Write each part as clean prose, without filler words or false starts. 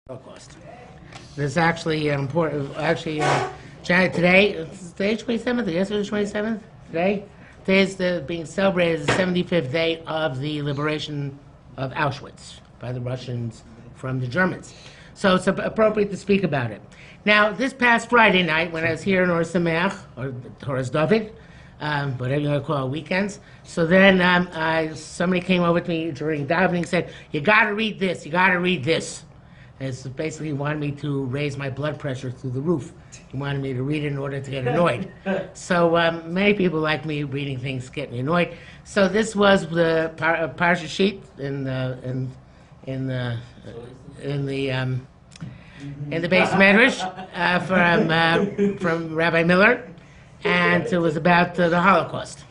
Holocaust. There's actually an important, today's 27th, yesterday's 27th, today is being celebrated as the 75th day of the liberation of Auschwitz by the Russians from the Germans. So it's appropriate to speak about it. Now, this past Friday night, when I was here in Or Sameach, or Torres David, whatever you want to call it, weekends, so then somebody came over to me during davening and said, you got to read this, you got to read this. And so basically he wanted me to raise my blood pressure through the roof. He wanted me to read it in order to get annoyed. So many people like me reading things get me annoyed. So this was the parsha sheet in the base Martyrs from Rabbi Miller, and it was about the Holocaust.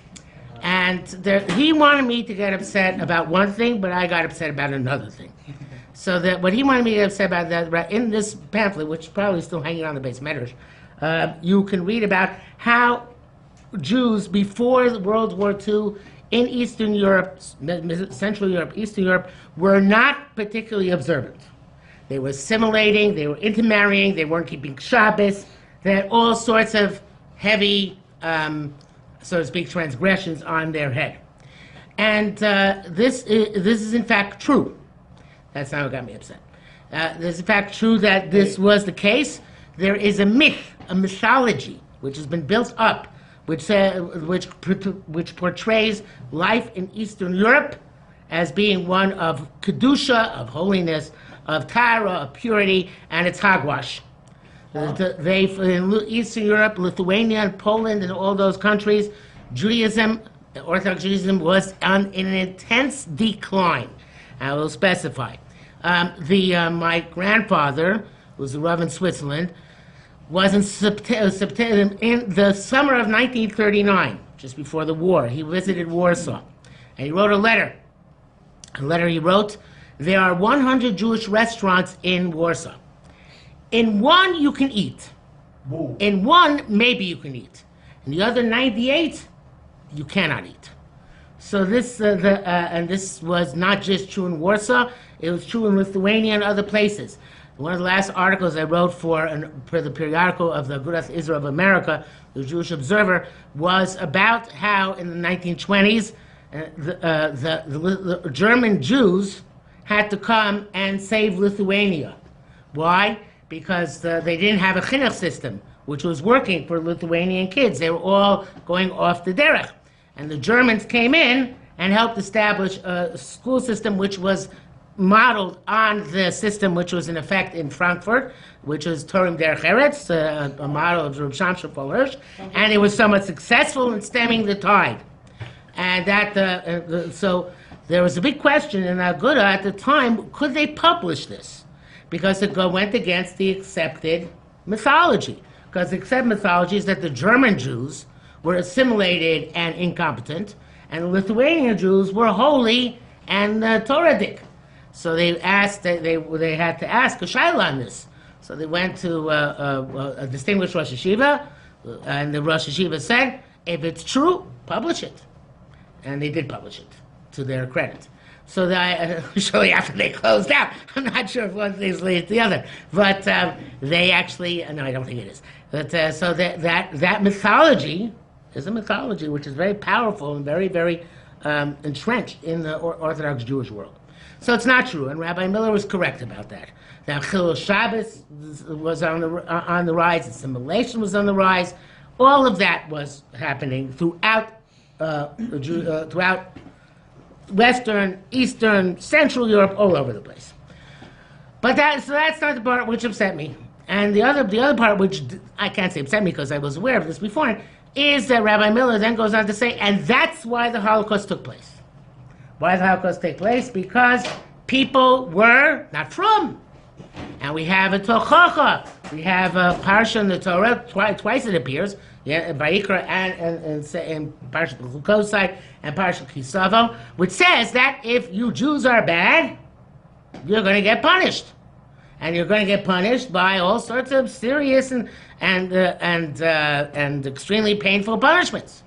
And he wanted me to get upset about one thing, but I got upset about another thing. So that what he wanted me to get upset about, that in this pamphlet, which is probably still hanging on the base Martyrs, you can read about how Jews before World War II in Eastern Europe, Central Europe, Eastern Europe, were not particularly observant. They were assimilating, they were intermarrying, they weren't keeping Shabbos, they had all sorts of heavy, so to speak, transgressions on their head. And this is in fact true. That's not what got me upset. It's in fact true that this was the case. There is a myth, a mythology, which has been built up, which portrays life in Eastern Europe as being one of kedusha, of holiness, of tara, of purity, and it's hogwash. In Eastern Europe, Lithuania, and Poland, and all those countries, Judaism, Orthodox Judaism, was in an intense decline. I will specify. My grandfather, who was a Rav in Switzerland, was in the summer of 1939, just before the war. He visited Warsaw, and he wrote a letter. A letter he wrote, there are 100 Jewish restaurants in Warsaw. In one, you can eat. Whoa. In one, maybe you can eat. In the other 98, you cannot eat. So this, and this was not just true in Warsaw, it was true in Lithuania and other places. One of the last articles I wrote for the periodical of the Agudath Israel of America, the Jewish Observer, was about how in the 1920s, the German Jews had to come and save Lithuania. Why? Because they didn't have a chinuch system, which was working for Lithuanian kids. They were all going off the derech. And the Germans came in and helped establish a school system which was modeled on the system which was in effect in Frankfurt, which was Turim Derech Eretz, a model of Reb Shamshon Hirsch, and it was somewhat successful in stemming the tide. And so there was a big question in Aguda at the time, could they publish this? Because it went against the accepted mythology. Because the accepted mythology is that the German Jews were assimilated and incompetent, and the Lithuanian Jews were holy and Torahic. So they asked, they had to ask a shaila on this. So they went to a distinguished Rosh Hashiva, and the Rosh Hashiva said, if it's true, publish it. And they did publish it, to their credit. So shortly after they closed out, I'm not sure if one thing's related to the other, but they actually, no, I don't think it is. But so that mythology is a mythology which is very powerful and very, very entrenched in the Orthodox Jewish world. So it's not true, and Rabbi Miller was correct about that. Now, Chilul Shabbos was on the rise, assimilation was on the rise. All of that was happening throughout Western, Eastern, Central Europe, all over the place. But that's not the part which upset me. And the other part which I can't say upset me because I was aware of this before, is that Rabbi Miller then goes on to say, and that's why the Holocaust took place. Why did the Holocaust take place? Because people were not from. And we have a Tochacha. We have a parsha in the Torah, twice it appears, Vayikra and Parshat Chukosai and Parshat Kisavo, which says that if you Jews are bad, you're going to get punished. And you're going to get punished by all sorts of serious and extremely painful punishments.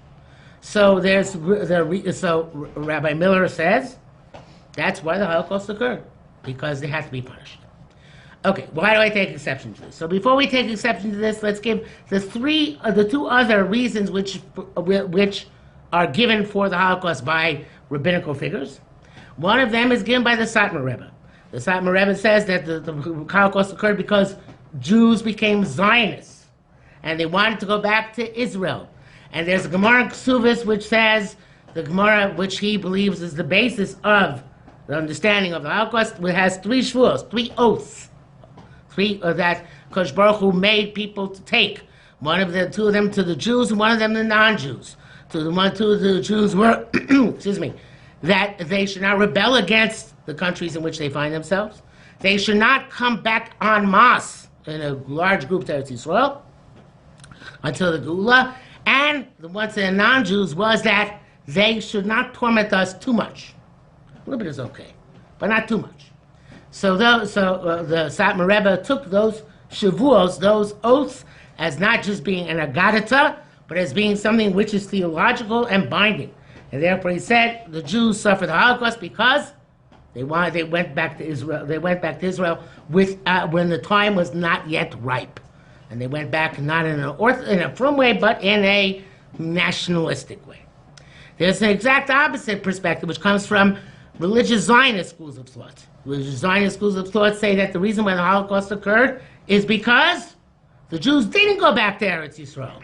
So Rabbi Miller says that's why the Holocaust occurred, because they had to be punished. Okay, why do I take exception to this? So before we take exception to this, let's give the two other reasons which are given for the Holocaust by rabbinical figures. One of them is given by the Satmar Rebbe. The Satmar Rebbe says that the Holocaust occurred because Jews became Zionists, and they wanted to go back to Israel. And there's a Gemara in Ksuvos which says, the Gemara which he believes is the basis of the understanding of the Holocaust, has three shvuos, three oaths, that Kosh Baruch Hu made people to take. Two of them to the Jews and one of them to the non-Jews. Two of the Jews were, excuse me, that they should not rebel against the countries in which they find themselves. They should not come back en masse in a large group to Eretz Yisrael until the Geula. And the ones that are non-Jews was that they should not torment us too much. A little bit is okay, but not too much. So the Satmar Rebbe took those shavuos, those oaths, as not just being an agadata, but as being something which is theological and binding. And therefore he said the Jews suffered the Holocaust because they went back to Israel. They went back to Israel when the time was not yet ripe, and they went back not in a frum way, but in a nationalistic way. There's an exact opposite perspective, which comes from religious Zionist schools of thought. Religious Zionist schools of thought say that the reason why the Holocaust occurred is because the Jews didn't go back to Eretz Yisrael.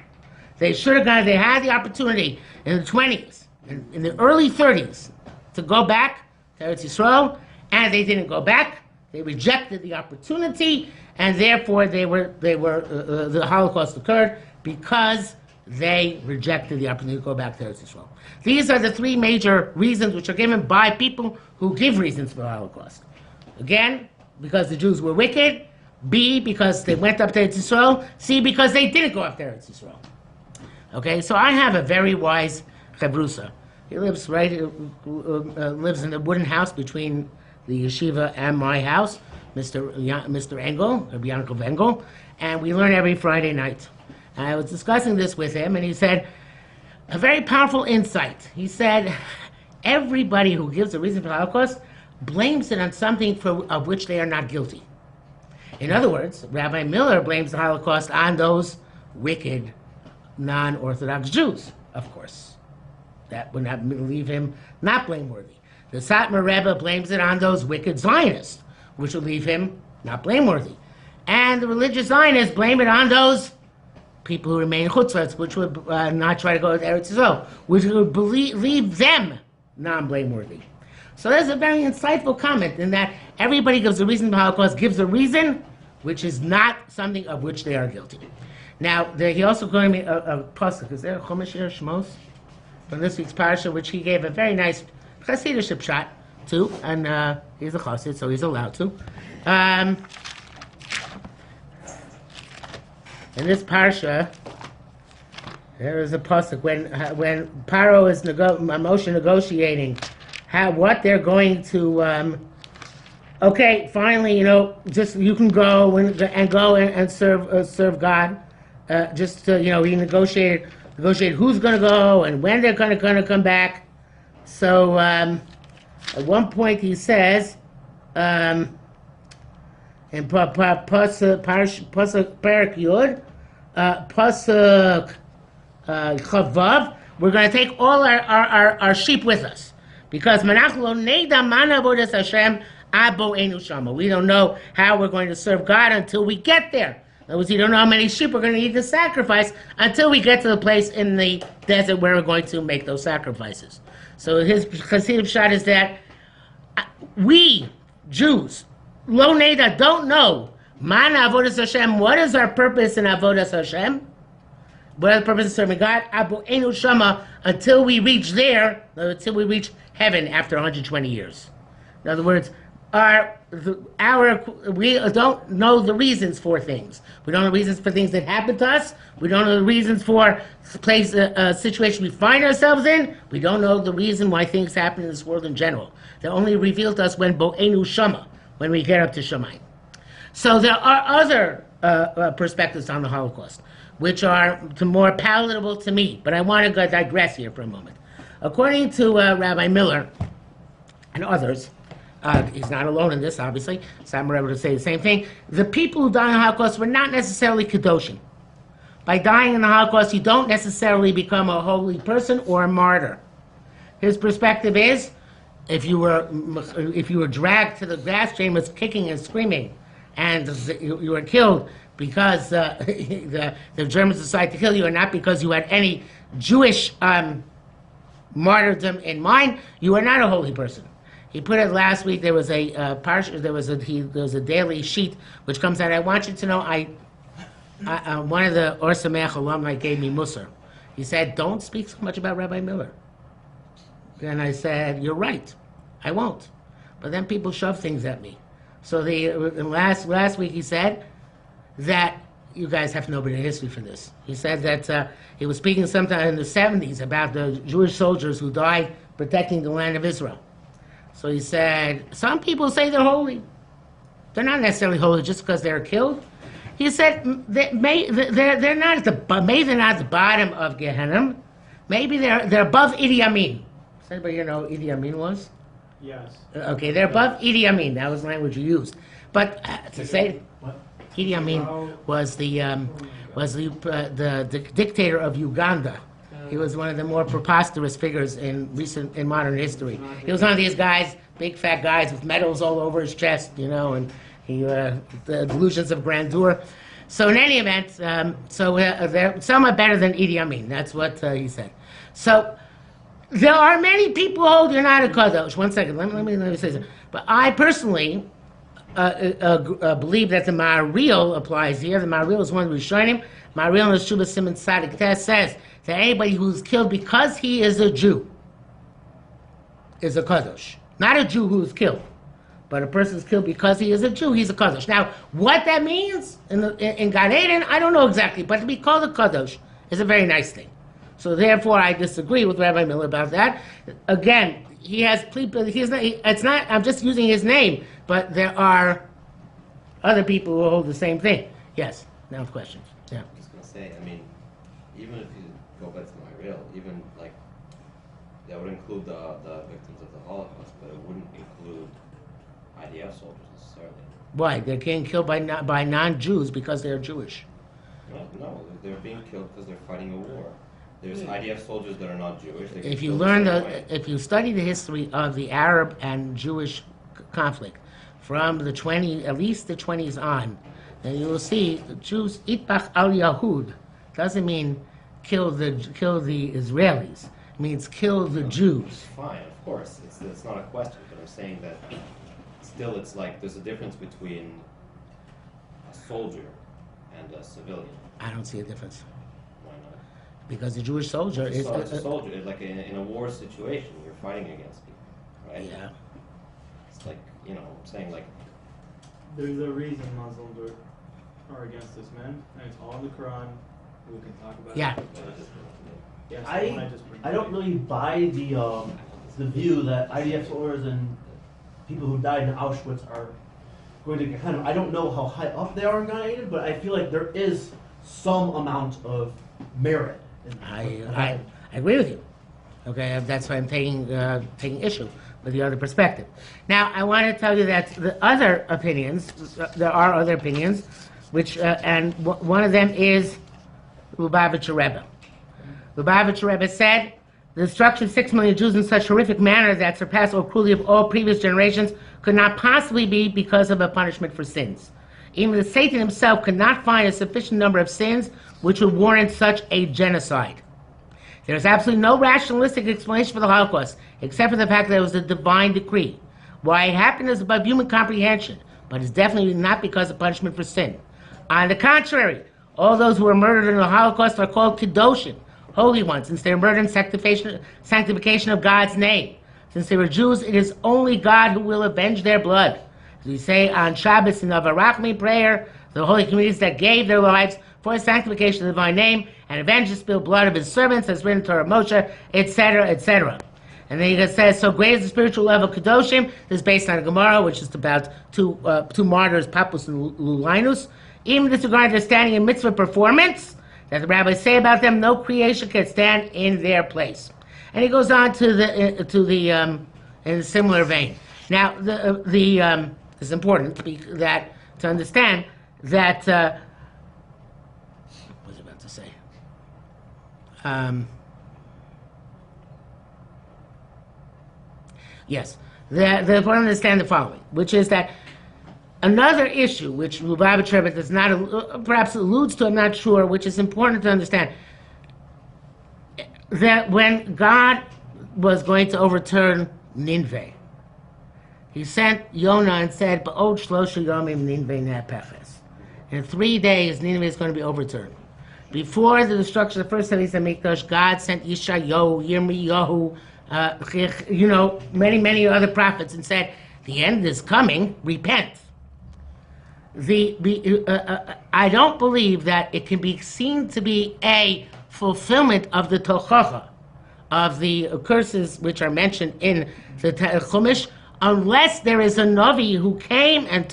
They should have gone. They had the opportunity in the 20s, in the early 30s, to go back to Eretz Yisrael, and they didn't go back. They rejected the opportunity, and therefore the Holocaust occurred because they rejected the opportunity to go back to Eretz Yisrael. These are the three major reasons which are given by people who give reasons for the Holocaust. Again, because the Jews were wicked. B, because they went up to Eretz Yisrael. C, because they didn't go up to Eretz Yisrael. Okay, so I have a very wise chavrusa. He lives lives in a wooden house between the yeshiva and my house, Mr. Engel, Rabbi Yankov Engel, and we learn every Friday night. I was discussing this with him, and he said, a very powerful insight. He said, everybody who gives a reason for the Holocaust blames it on something of which they are not guilty. In other words, Rabbi Miller blames the Holocaust on those wicked, non-Orthodox Jews, of course. That would not leave him not blameworthy. The Satmar Rebbe blames it on those wicked Zionists, which would leave him not blameworthy. And the religious Zionists blame it on those people who remain chutzlets, which would not try to go to Eretz Yisrael, which would leave them non-blameworthy. So there's a very insightful comment in that everybody gives a reason for the Holocaust, gives a reason which is not something of which they are guilty. Now, he also gave me a pasuk. Is there a Chumash here, Shmos, from this week's parasha, which he gave a very nice Chassidish shot to, and he's a Chassid, so he's allowed to. In this parsha, there is a pasuk when Paro is Moshe negotiating what they're going to. Okay, finally, just you can go and serve God. He negotiated who's going to go and when they're going to come back. So at one point he says. In Pasuk Perak Yud, Pasuk Chavav, we're going to take all our sheep with us. Because Manach lo neida mana avodas Hashem abo enu shama. We don't know how we're going to serve God until we get there. In other words, you don't know how many sheep we're going to need to sacrifice until we get to the place in the desert where we're going to make those sacrifices. So his Chassidic shot is that we, Jews, Lo Neda, don't know. Mana avodas Hashem. What is our purpose in avodas Hashem? What is the purpose of serving God? Abu Enu Shama, until we reach there, until we reach heaven after 120 years. In other words, we don't know the reasons for things. We don't know the reasons for things that happen to us. We don't know the reasons for a situation we find ourselves in. We don't know the reason why things happen in this world in general. They're only revealed to us when Bo'enu Shama, when we get up to Shamayim. So there are other perspectives on the Holocaust, which are more palatable to me, but I want to digress here for a moment. According to Rabbi Miller and others, he's not alone in this, obviously. Some were able to say the same thing. The people who died in the Holocaust were not necessarily Kedoshim. By dying in the Holocaust, you don't necessarily become a holy person or a martyr. His perspective is, if you were dragged to the gas chambers kicking and screaming, and you were killed because the Germans decided to kill you, and not because you had any Jewish martyrdom in mind, you are not a holy person. He put it last week. There was a there was a daily sheet which comes out. I want you to know, one of the Or Sameach alumni gave me Musar. He said, "Don't speak so much about Rabbi Miller." And I said, "You're right, I won't." But then people shove things at me. So last week he said that you guys have no bit of history for this. He said that he was speaking sometime in the 70s about the Jewish soldiers who died protecting the land of Israel. So he said, some people say they're holy. They're not necessarily holy just because they're killed. He said they're not at the bottom of Gehenna. Maybe they're above Idi Amin. Does anybody here know who Idi Amin was? Yes. Okay, they're above Idi Amin. That was the language you used. But to say What? Idi Amin was the dictator of Uganda. He was one of the more preposterous figures in modern history. He was one of these guys, big fat guys with medals all over his chest, and the delusions of grandeur. So in any event, they're somewhat better than Idi Amin. That's what he said. So there are many people who hold you're not a kadosh. One second, let me say something. But I personally believe that the Ma'aril applies here. The Ma'aril is one of the Rishonim. Ma'aril in the Shubas Simon Tzadik Tes says that anybody who's killed because he is a Jew is a kadosh. Not a Jew who's killed, but a person is killed because he is a Jew, he's a kadosh. Now, what that means in Gan Eden, I don't know exactly, but to be called a kadosh is a very nice thing. So therefore, I disagree with Rabbi Miller about that. Again, he has it's not. I'm just using his name, but there are other people who hold the same thing. Yes. Now questions. Yeah. I'm just gonna say. I mean, even if you go back to my real, even like that would include the victims of the Holocaust, but it wouldn't include IDF soldiers necessarily. Why? They're getting killed by non-Jews because they're Jewish. No, they're being killed because they're fighting a war. There's IDF soldiers that are not Jewish. If you study the history of the Arab and Jewish conflict from the at least the 20s on, then you will see the Jews itbach al Yahud doesn't mean kill the Israelis. It means kill the Jews. Fine, of course, it's not a question, but I'm saying that still it's like there's a difference between a soldier and a civilian. I don't see a difference. Why not? Because the Jewish soldier is a soldier. Like in a war situation, you're fighting against people, right? Yeah. It's like, I'm saying like. There's a reason Muslims are against this, man, and it's all in the Quran. We can talk about Yeah. it. Yes, I don't really buy the view that IDF soldiers and people who died in Auschwitz are going to kind of. I don't know how high up they are in Gan Eden, but I feel like there is some amount of merit. I agree with you. Okay, that's why I'm taking issue with the other perspective. Now, I want to tell you that the other opinions, there are other opinions, which and one of them is Lubavitcher Rebbe. Lubavitcher Rebbe said, the destruction of 6 million Jews in such horrific manner that surpassed all cruelty of all previous generations could not possibly be because of a punishment for sins. Even the Satan himself could not find a sufficient number of sins which would warrant such a genocide. There is absolutely no rationalistic explanation for the Holocaust, except for the fact that it was a divine decree. Why it happened is above human comprehension, but it's definitely not because of punishment for sin. On the contrary, all those who were murdered in the Holocaust are called Kedoshim, holy ones, since they were murdered in sanctification of God's name. Since they were Jews, it is only God who will avenge their blood. As we say on Shabbos in the Varachmi prayer, the holy communities that gave their lives for the sanctification of the divine name and avenged the spilled blood of his servants, as written in Torah Moshe, etc., etc. And then he says, so great is the spiritual level of Kedoshim. This is based on a Gemara, which is about two martyrs, Pappus and Lulinus. Even disregard their standing in mitzvah performance, that the rabbis say about them, no creation can stand in their place. And he goes on in a similar vein. Now, it's important to understand that. What was I about to say? Yes, the important to understand the following, which is that another issue, which Lubavitch Rebbe does not, perhaps alludes to, I'm not sure, which is important to understand, that when God was going to overturn Nineveh, he sent Yonah and said, "Ba'od shlosha yomim Nineveh ne'apeches." In 3 days, Nineveh is going to be overturned. Before the destruction of the first cities of Mikdash, God sent Yeshayahu, Yirmiyahu, many other prophets, and said, "The end is coming. Repent." I don't believe that it can be seen to be a fulfillment of the tochacha, of the curses which are mentioned in the Chumash, unless there is a Navi who came and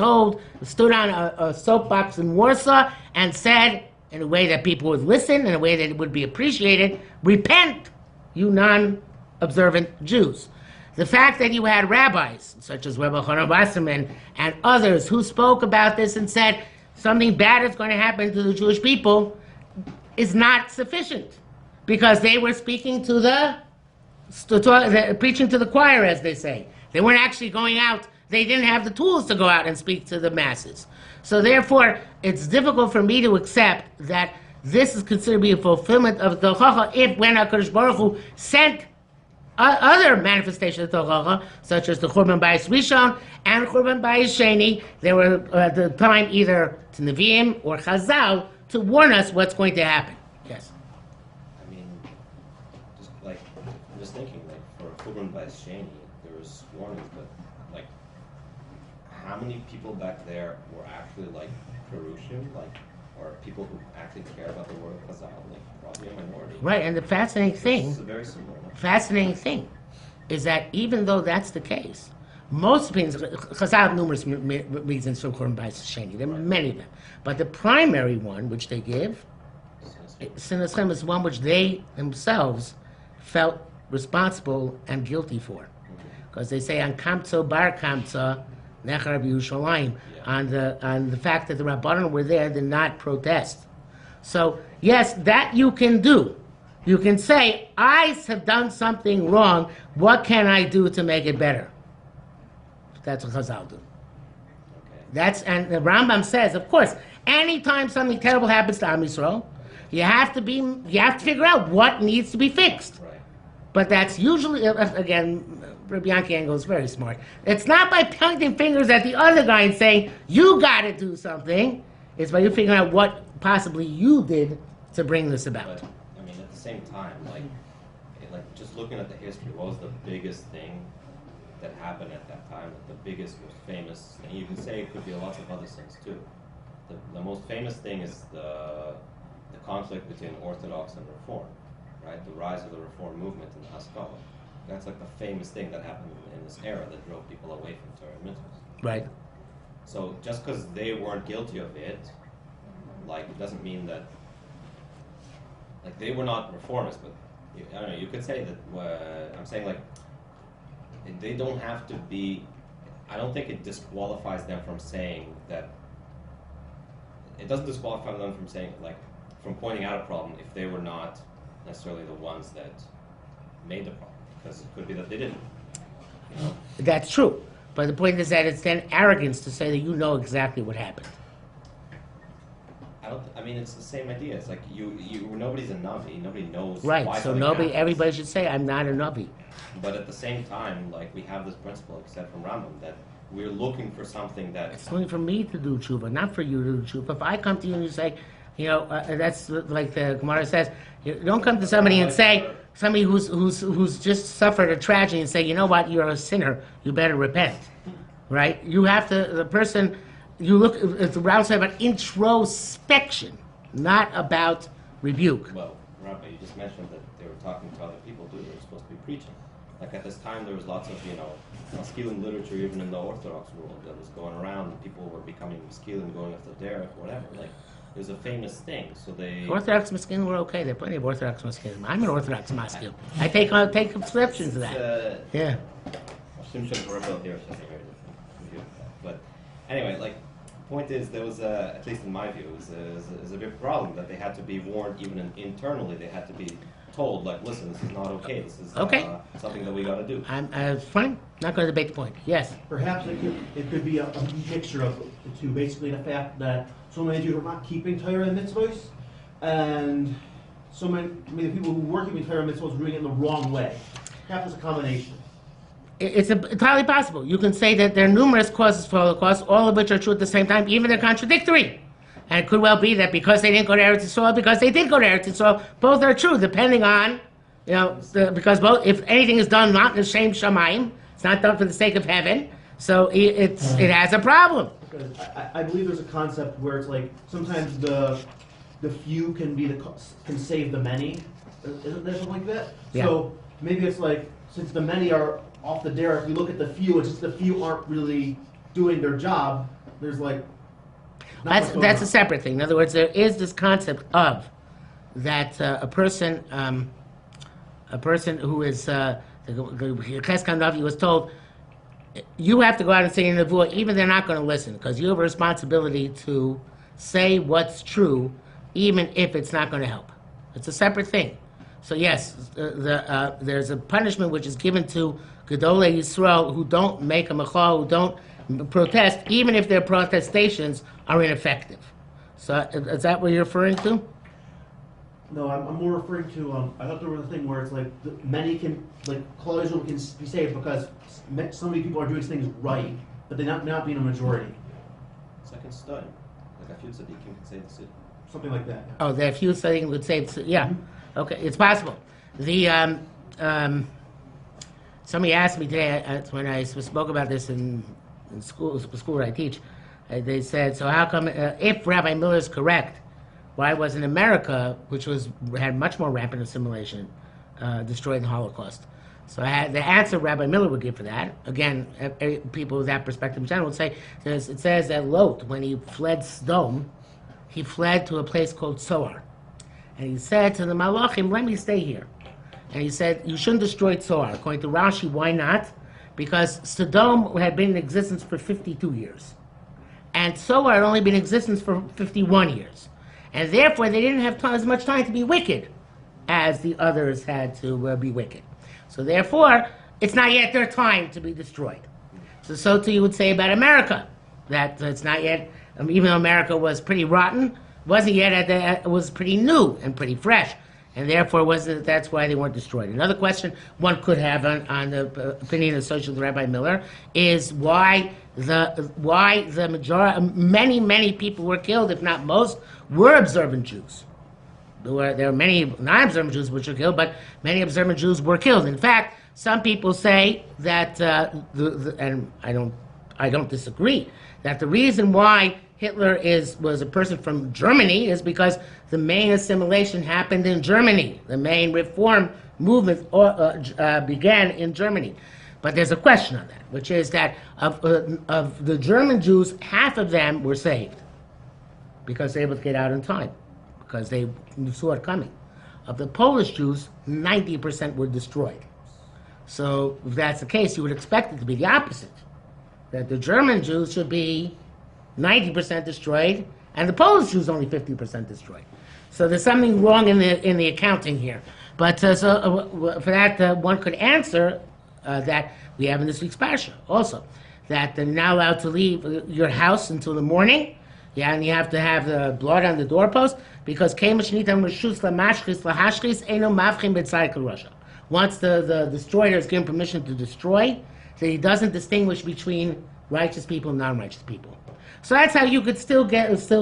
stood on a soapbox in Warsaw and said, in a way that people would listen, in a way that it would be appreciated, "Repent, you non-observant Jews." The fact that you had rabbis, such as Rabbi Chanan Wasserman and others, who spoke about this and said something bad is going to happen to the Jewish people, is not sufficient, because they were speaking preaching to the choir, as they say. They weren't actually going out. They didn't have the tools to go out and speak to the masses. So therefore, it's difficult for me to accept that this is considered to be a fulfillment of the Tochacha if when HaKadosh Baruch Hu sent other manifestations of Tochacha, such as the Churban Bayis Rishon and Churban Bayis Sheni, they were at the time either to Nevi'im or Chazal to warn us what's going to happen. Yes. I mean, I'm just thinking, for Churban Bayis Sheni, there was warnings, but how many people back there were actually Perusian, or people who actually care about the word of Chazal? Probably a minority. Right, and the fascinating thing is that even though that's the case, most opinions, Chazal have numerous reasons for Churban Bayis Sheni. There are many of them, but the primary one which they give, Sinas Chem, is one which they themselves felt responsible and guilty for, because they say on Kamtzo Bar Kamtza Nechar Yerushalayim, on the fact that the Rabbanon were there did not protest. So yes, that you can do. You can say, I have done something wrong. What can I do to make it better? That's what Chazal do. Okay. And the Rambam says, of course, anytime something terrible happens to Am Yisrael, you have to figure out what needs to be fixed. Right. But that's usually, again, Rabbi Yankee Engel is very smart. It's not by pointing fingers at the other guy and saying, you got to do something. It's by you figuring out what possibly you did to bring this about. But, at the same time, just looking at the history, what was the biggest thing that happened at that time? The biggest, most famous thing? You can say it could be lots of other things too. The most famous thing is the conflict between Orthodox and Reform, right? The rise of the Reform movement in the Haskalah. That's the famous thing that happened in this era that drove people away from Torah and mitzvahs. Right. So just because they weren't guilty of it, it doesn't mean that, they were not reformists, but I don't know, you could say that, I'm saying they don't have to be, I don't think it disqualifies them from saying that, it doesn't disqualify them from saying, from pointing out a problem if they were not necessarily the ones that made the problem. Because it could be that they didn't. That's true. But the point is that it's then arrogance to say that you know exactly what happened. It's the same idea. It's nobody's a Navi. Nobody knows right, why so happens. Everybody should say, I'm not a Navi. But at the same time, we have this principle, except from Rambam, that we're looking for something that... It's only for me to do tshuva, not for you to do tshuva. If I come to you and you say, that's like the Gemara says, you don't come to somebody and say, somebody who's just suffered a tragedy and say, you know what, you're a sinner, you better repent, right? You have to, the person, you look, it's around say about introspection, not about rebuke. Well, Rabbi, you just mentioned that they were talking to other people too, they were supposed to be preaching. At this time there was lots of, masculine literature even in the Orthodox world that was going around, and people were becoming masculine, going off the derech, whatever, it was a famous thing, so they... Orthodox masculine were okay. There are plenty of Orthodox masculine. I'm an Orthodox masculine. I take exceptions to that. Yeah. Shimshon Baruch here is just a very different view of that. But anyway, like, point is, there was at least in my view, is a big problem that they had to be warned even internally. They had to be told, like, listen, this is not okay. This is something that we got to do. I'm fine. Not going to debate the point. Yes. Perhaps it could be a mixture of the two. Basically, the fact that so many Jews are not keeping Torah and mitzvahs, and so many people who were keeping Torah and mitzvahs are doing it in the wrong way. Perhaps it's a combination. It's entirely possible. You can say that there are numerous causes for Holocaust, all of which are true at the same time, even they're contradictory. And it could well be that because they didn't go to Eretz Yisrael, because they did go to Eretz Yisrael, both are true, depending on, because both, if anything is done not in the same Shamayim, it's not done for the sake of heaven, so it has a problem. Because I believe there's a concept where it's like sometimes the few can save the many. Isn't there something like that? Yeah. So maybe it's like, since the many are off the derech, we look at the few, it's just the few aren't really doing their job. There's like That's a separate thing. In other words, there is this concept of that a person who is Cheskan Navi was told, you have to go out and say in the nevuah, even they're not going to listen, because you have a responsibility to say what's true, even if it's not going to help. It's a separate thing. So yes, there's a punishment which is given to Gedolei Yisrael who don't make a machal, who don't protest, even if their protestations are ineffective. So is that what you're referring to? No, I'm more referring to, I thought there was a thing where it's like, many can, like, Klal Yisrael can be saved because so many people are doing things right, but they're not being a majority. Second stone. Like a few tzaddikim can say the city. Something like that. Yeah. Oh, there are few studying would say, yeah. Mm-hmm. Okay, it's possible. The somebody asked me today when I spoke about this in school where I teach. They said, so how come if Rabbi Miller is correct, why wasn't America, which had much more rampant assimilation, destroyed in the Holocaust? So the answer Rabbi Miller would give for that. Again, people with that perspective in general would say, it says that Lot, when he fled Sodom, he fled to a place called Tzoar. And he said to the Malachim, let me stay here. And he said, you shouldn't destroy Tzoar. According to Rashi, why not? Because Sodom had been in existence for 52 years. And Tzoar had only been in existence for 51 years. And therefore, they didn't have as much time to be wicked as the others had to be wicked. So therefore, it's not yet their time to be destroyed. So too you would say about America, that it's not yet, even though America was pretty rotten, wasn't yet it was pretty new and pretty fresh, and therefore that's why they weren't destroyed. Another question one could have on the opinion associated with Rabbi Miller is why the majority, many people were killed, if not most, were observant Jews. There were many non-observant Jews which were killed, but many observant Jews were killed. In fact, some people say that, and I don't disagree, that the reason why Hitler was a person from Germany is because the main assimilation happened in Germany. The main reform movement began in Germany. But there's a question on that, which is that of the German Jews, half of them were saved because they were able to get out in time, because they saw it coming. Of the Polish Jews, 90% were destroyed. So if that's the case, you would expect it to be the opposite, that the German Jews should be 90% destroyed, and the Polish Jews only 50% destroyed. So there's something wrong in the accounting here. But for that, one could answer that we have in this week's parsha also, that they're not allowed to leave your house until the morning. Yeah, and you have to have the blood on the doorpost, because once the destroyer is given permission to destroy, so he doesn't distinguish between righteous people and non-righteous people. So that's how you could still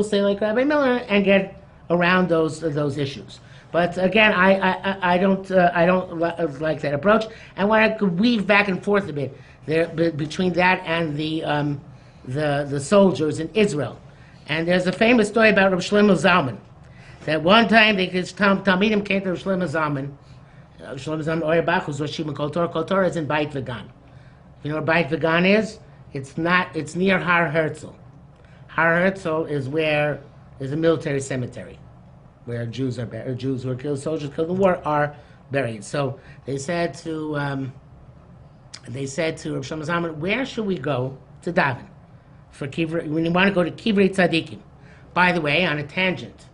say like Rabbi Miller and get around those issues. But again, I don't like that approach, and when I could weave back and forth a bit there between that and the soldiers in Israel. And there's a famous story about Rav Shlomo Zalman, that one time Talmidim came to Rav Shlomo Zalman. Shlomo Zalman Auerbach, who's Rosh Yeshiva Kol Torah. Kol Torah is in Beit Vegan. You know where Beit Vegan is? It's near Har Herzl. Har Herzl is where there's a military cemetery where Jews who were killed, soldiers killed in the war, are buried. So they said to they said to Rav Shlomo Zalman, where should we go to daven for Kivrei, when you want to go to Kivrei Tzadikim? By the way, on a tangent,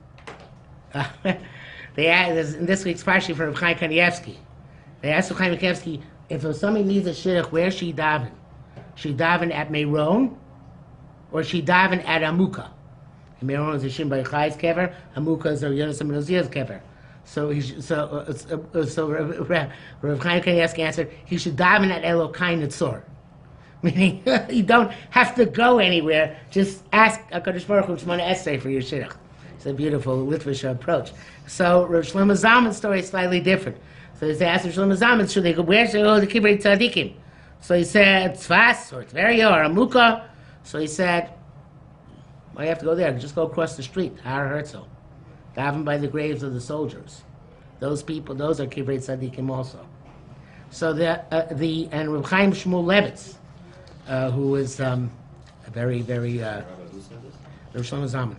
they asked, in this week's parsha from Rav Chaim Kanievsky, they asked Rav Chaim Kanievsky, if somebody needs a shidduch, where should he daven? Should he daven at Meron, or should he daven at Amuka? And Meron is a Shimon Bar Yochai's kever, Amuka is a Yonasan ben Uziah's kever. So Rav Chaim Kanievsky answered, he should daven at Elokai Netzor. Meaning, you don't have to go anywhere, just ask HaKadosh Baruch Hu Shemona Esrei for your shidduch. It's a beautiful Litvish approach. So Rav Shlomo Zalman's story is slightly different. So they asked Rav Shlomo Zalman, should they go, where should they go to Kivrei Tzadikim? So he said, Tzfas, or Tveria, or Amuka. So he said, why do you have to go there? Just go across the street, Har Herzl. Daven by the graves of the soldiers. Those people, those are Kivrei Tzadikim also. So and Rav Chaim Shmuel Levitz, who is a very, very, Rav Shlomo Zalman.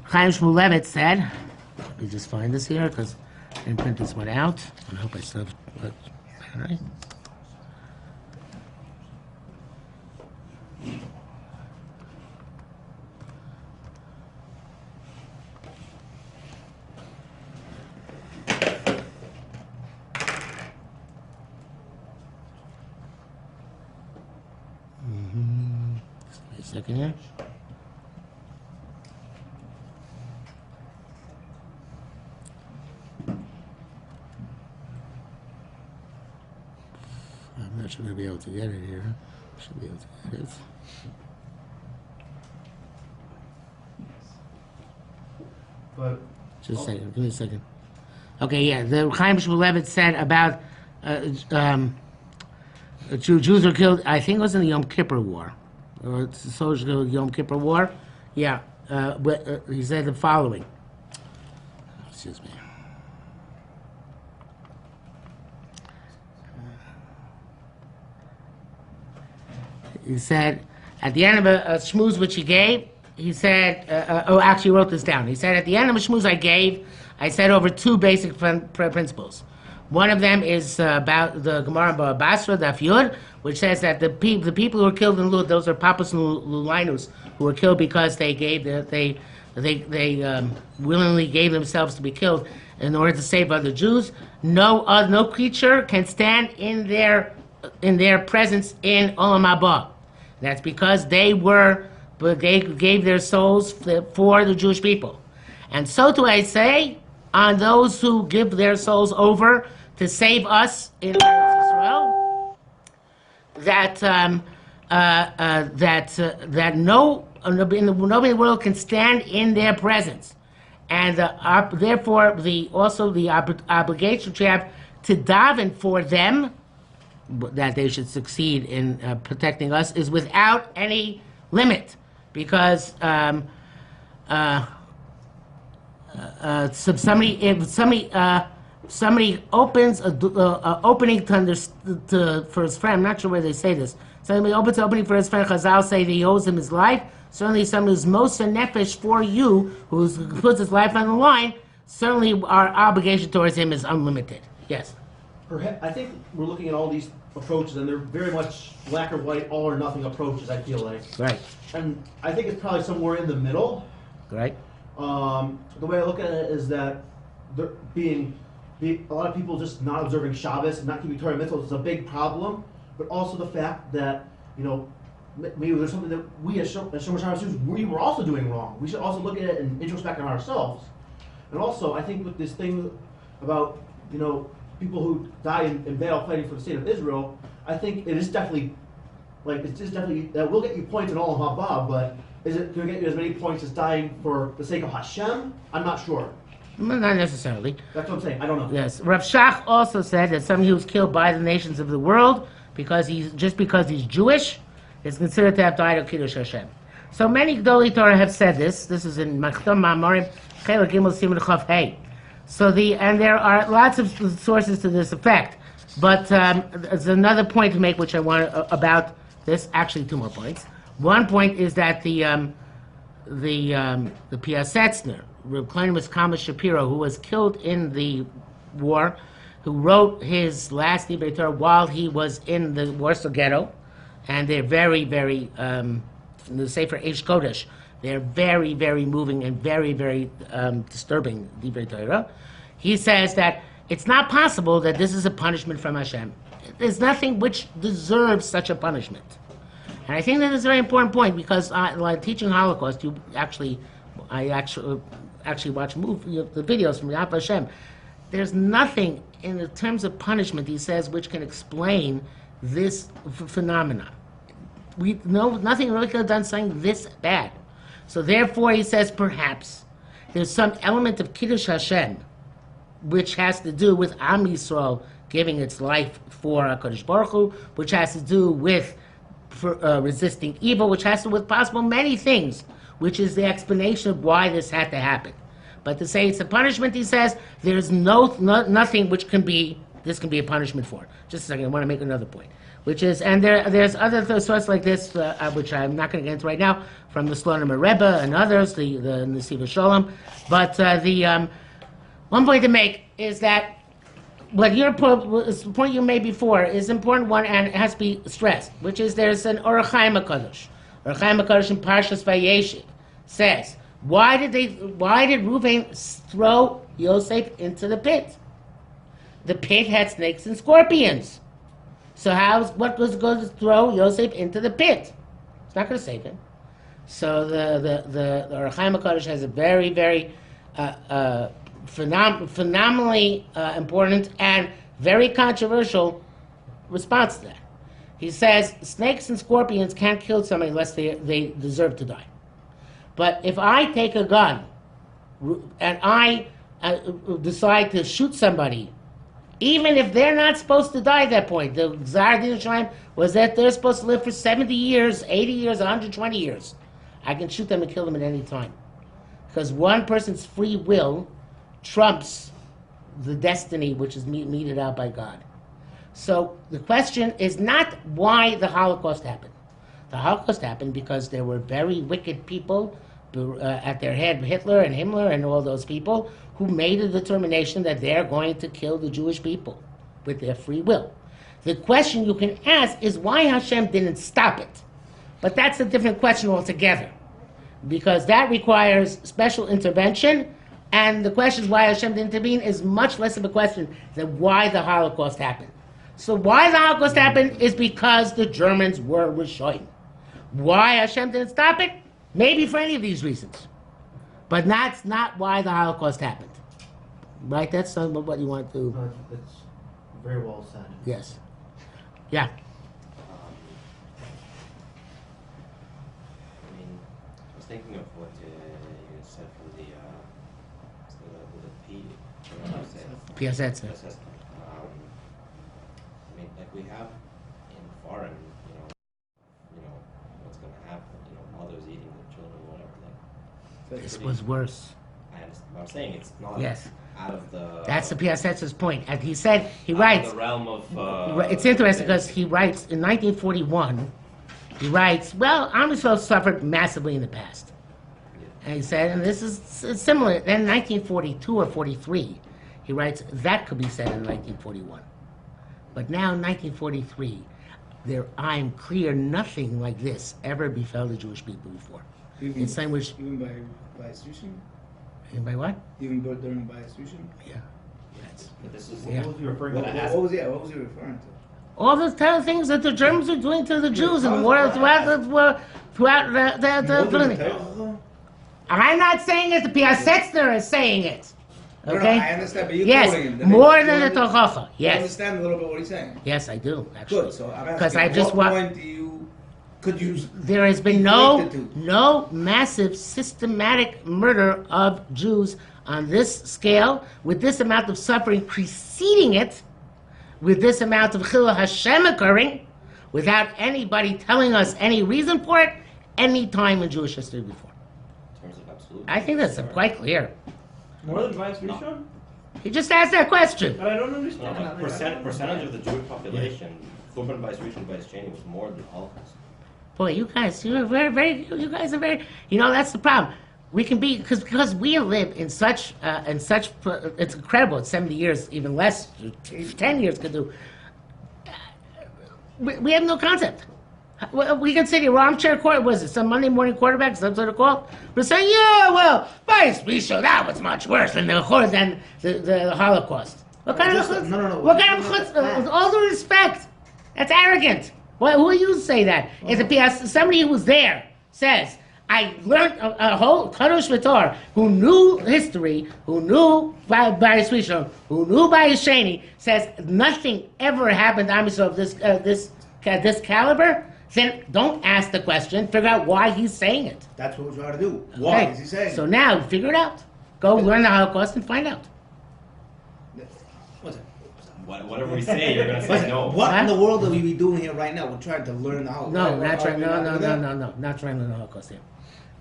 Chaim Shmuel Levitz said, let me just find this here, because I didn't print this one out. I hope I still have it. All right. Just wait a second here. I'm not sure I'll be able to get it here. Should be able to get it. But Just a second. Give me a second. Okay, yeah. The Chaim Shmuel Levitz said about Jews were killed. I think it was in the Yom Kippur War, or the soldiers killed Yom Kippur War. Yeah, but he said the following. Excuse me. He said, at the end of a shmooze which he gave, he said, actually wrote this down. He said, at the end of a shmooze I gave, I said over two basic principles. One of them is about the Gemara Bava Basra, Daf Yud, which says that the people who were killed in Lud, those are Papas and Lulinus, who were killed because they gave they willingly gave themselves to be killed in order to save other Jews. No creature can stand in their presence in Olam Haba. That's because they gave their souls for the Jewish people. And so do I say on those who give their souls over to save us in Eretz Yisrael, that nobody in the world can stand in their presence, and therefore the obligation which we have to daven for them, that they should succeed in protecting us, is without any limit, because somebody opens opening for his friend. I'm not sure where they say this. Somebody opens an opening for his friend. Chazal say that he owes him his life. Certainly, someone who's most nefesh for you, who puts his life on the line. Certainly, our obligation towards him is unlimited. Yes. I think we're looking at all these approaches, and they're very much black or white, all or nothing approaches, I feel like. Right. And I think it's probably somewhere in the middle. Right. The way I look at it is that there being a lot of people just not observing Shabbos and not keeping Torah mitzvot is a big problem, but also the fact that, maybe there's something that we as Shomer Shabbos Jews, we were also doing wrong. We should also look at it and introspect on ourselves. And also, I think with this thing about, people who die in battle fighting for the state of Israel, I think it is definitely, that will get you points in all of Haba, but is it going to get you as many points as dying for the sake of Hashem? I'm not sure. Well, not necessarily. That's what I'm saying. I don't know. Yes. Rav Shach also said that somebody who's killed by the nations of the world because he's Jewish is considered to have died of Kiddush Hashem. So many Gdolei Torah have said this. This is in Machtam Ma'amorim Chelek Gimel Siman Chav Hey. And there are lots of sources to this effect. But there's another point to make, which I want about this. Actually, two more points. One point is that the Piasetzner, Reb Kleinus Kama Shapiro, who was killed in the war, who wrote his last Divrei Torah while he was in the Warsaw Ghetto, and they're very, very, the Sefer Eish Kodesh, they're very, very moving and very, very disturbing Divrei Torah. He says that it's not possible that this is a punishment from Hashem. There's nothing which deserves such a punishment. And I think that is a very important point, because while teaching Holocaust, I actually watch the videos from Yad Vashem. There's nothing in the terms of punishment, he says, which can explain this phenomena. We know nothing really could have done something this bad. So therefore, he says, perhaps there's some element of Kiddush Hashem, which has to do with Am Yisrael giving its life for HaKadosh Baruch Hu, which has to do with resisting evil, which has to do with possible many things, which is the explanation of why this had to happen. But to say it's a punishment, he says, there's nothing which this can be a punishment for. Just a second, I want to make another point, which is, and there's other sources like this, which I'm not going to get into right now, from the Slonim Rebbe and others, the Nesiva Sholem. But the one point to make is that what the point you made before is an important one, and it has to be stressed, which is there's an Orach Chaim HaKadosh. Orach Chaim HaKadosh in Parshas Vayeshev says, why did Reuven throw Yosef into the pit? The pit had snakes and scorpions. So what was going to throw Yosef into the pit? It's not going to save him. So the Orach Chaim HaKadosh has a very, very phenomenally important and very controversial response to that. He says snakes and scorpions can't kill somebody unless they deserve to die. But if I take a gun and I decide to shoot somebody, even if they're not supposed to die at that point, the Gzar Din Shalim was that they're supposed to live for 70 years, 80 years, 120 years. I can shoot them and kill them at any time. Because one person's free will trumps the destiny which is meted out by God. So the question is not why the Holocaust happened. The Holocaust happened because there were very wicked people at their head, Hitler and Himmler and all those people, who made a determination that they're going to kill the Jewish people with their free will. The question you can ask is why Hashem didn't stop it. But that's a different question altogether, because that requires special intervention, and the question why Hashem didn't intervene is much less of a question than why the Holocaust happened. So why the Holocaust happened is because the Germans were Rishoyim. Why Hashem didn't stop it? Maybe for any of these reasons. But that's not why the Holocaust happened. Right? That's some of what you want to... That's very well said. Yes. Yeah. I mean, I was thinking of what you said from the PSS. I mean, like we have in foreign, what's going to happen, mothers eating their children, whatever. Like, This was worse. I understand. But I'm saying it's not Yes. out of the... That's the PSS's point. And he said, he out writes... of the realm of... It's interesting because he writes, in 1941, he writes, well, Am Yisrael suffered massively in the past. And he said, and this is similar, then 1942 or 43, he writes, that could be said in 1941. But now in 1943, I'm clear nothing like this ever befell the Jewish people before. Even, It's something which... even by institution? And by what? Even during by institution? Yeah. That's, This is... Yeah. What was he referring What to? I asked- What was he referring to? all those kind of things that the Germans are doing to the Jews in the world throughout the I'm not saying it, the Piasetzner is saying it. No, Okay? I understand, but you're Yes, quoting him. more than the Tochacha. You Yes. understand a little bit what he's saying? Yes, I do, actually. Good, so I'm Because asking, I just at want... what point could you... There has been Equated to. no massive systematic murder of Jews on this scale, with this amount of suffering preceding it, with this amount of Chilul Hashem occurring, without anybody telling us any reason for it, any time in Jewish history before. In terms of absolute... I think that's quite clear. More than Vice Rishon? He just asked that question. But I don't No, understand. but percentage of the Jewish population, Churban by Rishon by Cheney was more than the Holocaust. Boy, you guys, you guys are very, that's the problem. We can be because we live in such it's incredible. It's 70 years, even less. 10 years could do. We have no concept. We can sit here, armchair quarter. Was it some Monday morning quarterback? Some sort of call. We're saying, yeah, well, we show that was much worse than the Holocaust. What kind of chutzpah? No. What kind of chutzpah? With all due respect, that's arrogant. Who are you to say that? If somebody who was there says, I learned a whole Kadosh V'Tor, who knew history, who knew Baris Rishon, who knew Baris Sheni, says nothing ever happened to Am Yisrael of this caliber, then don't ask the question, figure out why he's saying it. That's what we're trying to do. Why Okay. is he saying? So now, figure it out. Go learn the Holocaust and find out. What's it? Whatever we say, you're gonna say Listen, no. what in Huh? the world are we doing here right now? We're trying to learn the Holocaust. No, not trying. Are we not doing that? No, not trying to learn the Holocaust here.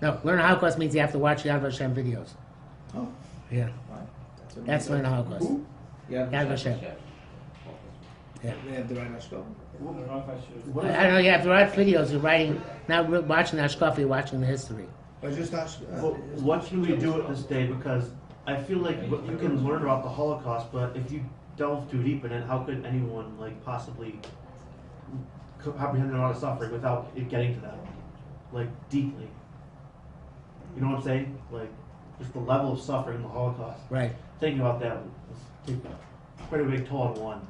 No, learn the Holocaust means you have to watch the Yad Vashem videos. Oh, Yeah, fine. What that's we learn the do. Holocaust. Who? Yeah. Yad Vashem. Yeah. They have the right Ashko. I don't know if I should. What I is don't know. You have to write videos. You're writing, not watching the Ashkafi, you're watching the history. Or just ask. Well, what can we do at this day? Because I feel like you can learn about the Holocaust, but if you delve too deep in it, how could anyone like possibly comprehend a lot of suffering without it getting to that, like deeply? You know what I'm saying? Like just the level of suffering in the Holocaust. Right. Thinking about that was quite a big toll on one.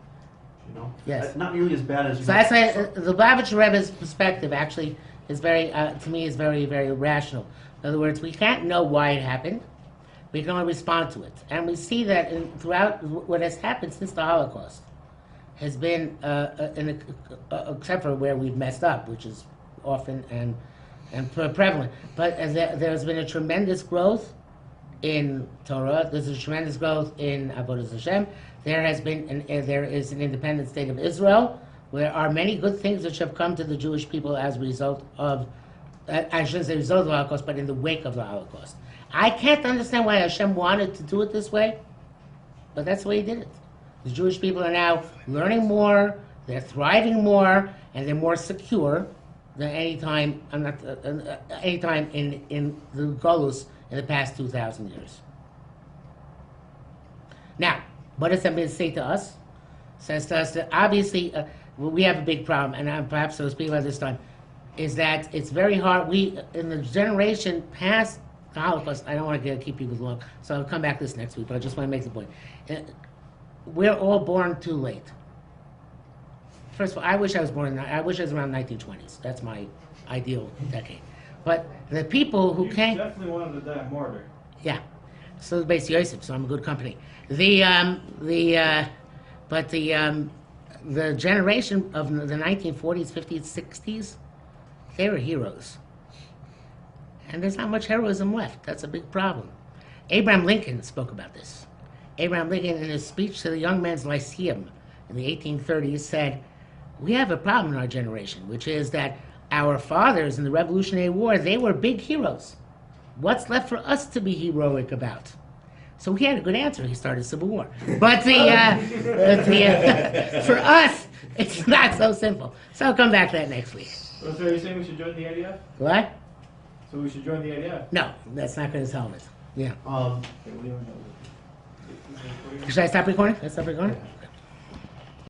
You know? Yes. Not nearly as bad as. So that's why the Lubavitch Rebbe's perspective actually is very, to me, is very, very rational. In other words, we can't know why it happened. We can only respond to it. And we see that throughout what has happened since the Holocaust has been, except for where we've messed up, which is often and prevalent. But there's been a tremendous growth in Torah. There's a tremendous growth in Avodas Hashem. There is an independent state of Israel. There are many good things which have come to the Jewish people as a result of, I shouldn't say result of the Holocaust, but in the wake of the Holocaust. I can't understand why Hashem wanted to do it this way, but that's the way He did it. The Jewish people are now learning more, they're thriving more, and they're more secure than any time in the Golus in the past 2,000 years. Now, what does that mean to say to us? Says to us that obviously we have a big problem, and perhaps I was speaking about this time, is that it's very hard. We, in the generation past the Holocaust, I don't want to keep people long, so I'll come back to this next week, but I just want to make the point. We're all born too late. First of all, I wish I was around 1920s. That's my ideal decade. But the people who You came... definitely wanted to die a martyr. Yeah, so Beis Yosef, so I'm a good company. The generation of the 1940s, 50s, 60s, they were heroes, and there's not much heroism left. That's a big problem. Abraham Lincoln spoke about this. Abraham Lincoln, in his speech to the Young Men's Lyceum in the 1830s, said, "We have a problem in our generation, which is that our fathers in the Revolutionary War, they were big heroes. What's left for us to be heroic about?" So he had a good answer. He started a civil war. But for us, it's not so simple. So I'll come back to that next week. So are you saying we should join the IDF? What? So we should join the IDF? No, that's not going to solve it. Yeah. Okay, what do you want to know? Should I stop recording? Let's stop recording?